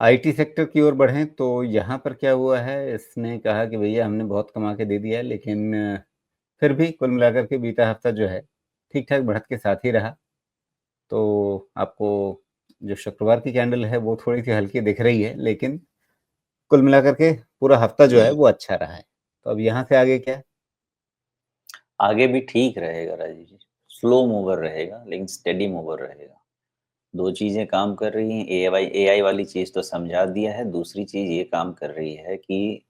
IT sector की ओर बढ़ें तो यहाँ पर क्या हुआ है, इसने कहा कि भैया हमने बहुत कमा के दे दिया है, लेकिन फिर भी कुल मिलाकर के बीता हफ्ता जो है, ठीक-ठाक बढ़त के साथ ही रहा। तो आपको जो शुक्रवार की कैंडल है, वो थोड़ी-सी हल्की दिख रही है, लेकिन कुल मिलाकर के पूरा हफ्ता जो है, वो अच्छा रहा है। तो अब यहाँ से आगे क्या? आगे भी ठीक रहेगा राजीव जी। स्लो मूवर रहेगा लेकिन स्टेडी मूवर रहेगा। 2 चीज़ें काम कर रही हैं, एआई वाली चीज़ तो समझा दिया है, दूसरी चीज़ ये काम कर रही है कि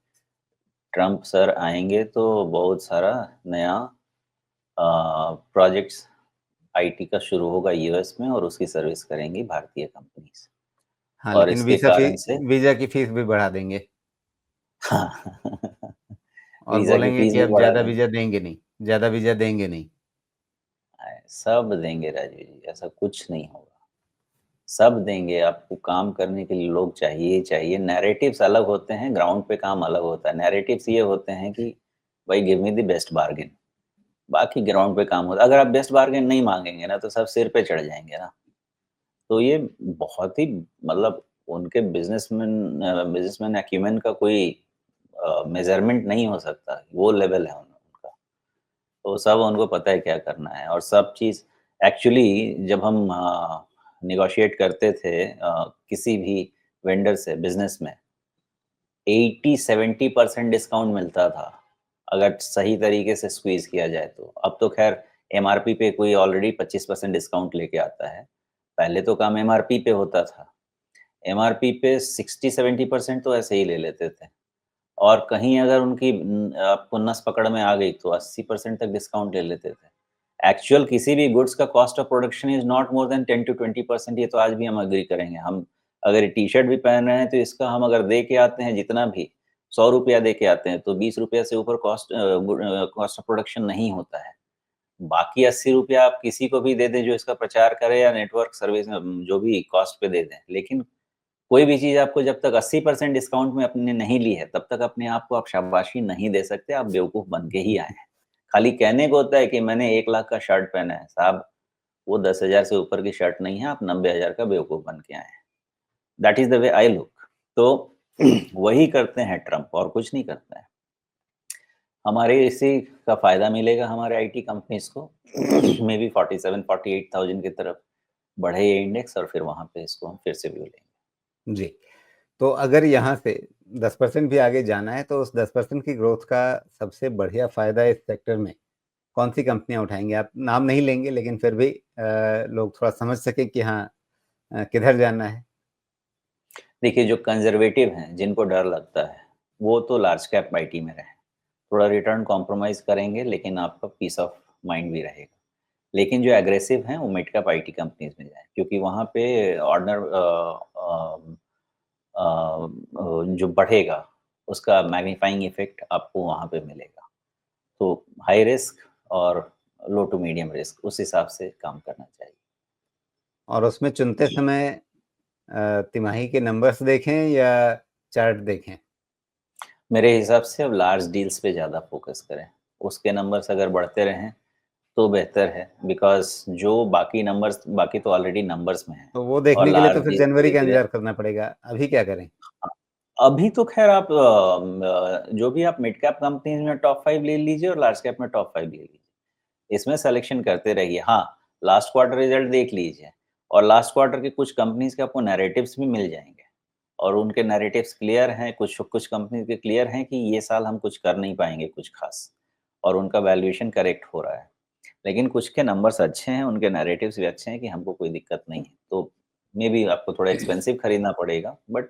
ट्रम्प सर आएँगे तो बहुत सारा नया प्रोजेक्ट्स आईटी का शुरू होगा यूएस में और उसकी सर्विस करेंगी भारतीय कंपनीज़ हाँ, और लेकिन इसके कारण से वीज़ा की फ़ीस भी बढ़ा देंगे हाँ, और वीज़ा की बोलेंगे फ़ीस कि भी अब बढ़ा देंगे। ज़्यादा वीज़ा देंगे नहीं। सब देंगे राजीव जी, ऐसा कुछ नहीं होगा। सब देंगे, आपको काम करने के लिए लोग चाहिए ही चाहिए। नैरेटिव्स अलग होते हैं, ग्राउंड पे काम अलग होता है। नैरेटिव्स ये होते हैं कि भाई give me the best bargain, बाकी ग्राउंड पे काम होता है। अगर आप बेस्ट बार्गेन नहीं माँगेंगे ना, तो सब सिर पे चढ़ जाएँगे ना। तो ये बहुत ही मतलब उनके बिज़नेसमैन एक्यूमेन का कोई मेज़रमेंट नहीं हो सकता, वो लेवल है उनका। तो सब उनको पता है क्या करना है और सब चीज़ एक्चुअली जब हम नेगोशिएट करते थे किसी भी वेंडर से बिज़नेस में 80-70% डिस्काउंट मिलता था, अगर सही तरीके से स्क्वीज़ किया जाए तो। अब तो ख़ैर एमआरपी पे कोई ऑलरेडी 25% डिस्काउंट लेके आता है। पहले तो काम एमआरपी पे होता था। एमआरपी पे 60-70% तो ऐसे ही ले लेते थे और कहीं अगर उनकी आपको नस पकड़ में आ गई तो 80% तक डिस्काउंट ले लेते थे। एक्चुअल किसी भी गुड्स का cost of production is not more than 10 to 20%, ये तो आज भी हम एग्री करेंगे। हम अगर ये टी-शर्ट भी पहन रहे हैं तो इसका हम अगर दे के आते हैं जितना भी ₹100 दे के आते हैं तो ₹20 से ऊपर कॉस्ट ऑफ प्रोडक्शन नहीं होता है। बाकी ₹80 आप किसी को भी दे दें जो इसका प्रचार करे या नेटवर्क सर्विस जो भी कॉस्ट पे दे दें। लेकिन कोई भी चीज़ आपको जब तक 80% डिस्काउंट में आपने नहीं ली है, तब तक अपने आप को आप शाबाशी नहीं दे सकते, आप बेवकूफ़ बन के ही आए हैं। खाली कहने को होता है कि मैंने 1 लाख का शर्ट पहना है, साहब वो 10,000 से ऊपर की शर्ट नहीं है, आप 90,000 का बेवकूफ़ बन के आए हैं। That is the way I look. तो वही करते हैं ट्रम्प और कुछ नहीं करते हैं। हमारे इसी का फ़ायदा मिलेगा हमारे आईटी कंपनीज़ को मेबी 47-48,000 की तरफ बढ़े ये इंडेक्स और फिर वहाँ पे इसको हम फिर से व्यू लेंगे। जी, तो अगर यहाँ से 10% भी आगे जाना है, तो उस 10% की ग्रोथ का सबसे बढ़िया फ़ायदा इस सेक्टर में कौन-सी कंपनियाँ उठाएँगे? आप नाम नहीं लेंगे, लेकिन फिर भी लोग थोड़ा समझ सकें कि हाँ किधर जाना है। देखिए, जो कंज़र्वेटिव हैं, जिनको डर लगता है, वो तो लार्ज कैप आईटी में रहें। थोड़ा रिटर्न कॉम्प्रोमाइज़ करेंगे, लेकिन आपका पीस ऑफ माइंड भी रहेगा। लेकिन जो एग्रेसिव हैं, वो मिड कैप आईटी कंपनीज़ में जाएँ, क्योंकि वहाँ पे जो बढ़ेगा, उसका मैग्नीफाइंग इफ़ेक्ट आपको वहाँ पे मिलेगा। तो हाई रिस्क और लो टू मीडियम रिस्क, उस हिसाब से काम करना चाहिए। और उसमें चुनते समय तिमाही के नंबर्स देखें या चार्ट देखें? मेरे हिसाब से अब लार्ज डील्स पे ज़्यादा फ़ोकस करें। उसके नंबर्स अगर बढ़ते रहें तो बेहतर है बिकॉज़ जो बाकी नंबर्स बाकी तो ऑलरेडी नंबर्स में हैं तो वो और देखने के लिए तो लार्ज फिर डील्स जनवरी का धीरे-धीरे इंतज़ार करना पड़ेगा। अभी क्या करें? अभी तो ख़ैर आप जो भी आप मिड कैप कंपनीज़ में टॉप 5 ले लीजिए और लार्ज कैप में टॉप 5 ले लीजिए। इसमें सिलेक्शन करते रहिए। हाँ, लास्ट क्वार्टर रिज़ल्ट देख लीजिए और लास्ट क्वार्टर के कुछ कंपनीज़ के आपको नैरेटिव्स भी मिल जाएँगे और उनके नैरेटिव्स क्लियर हैं, कुछ कुछ कंपनीज़ के क्लियर हैं कि ये साल हम कुछ कर नहीं पाएँगे कुछ ख़ास और उनका वैल्यूएशन करेक्ट हो रहा है। लेकिन कुछ के नंबर्स अच्छे हैं, उनके नैरेटिव्स भी अच्छे हैं कि हमको कोई दिक्कत नहीं है। तो मेबी आपको थोड़ा एक्सपेंसिव खरीदना पड़ेगा बट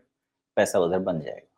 पैसा उधर बन जाएगा।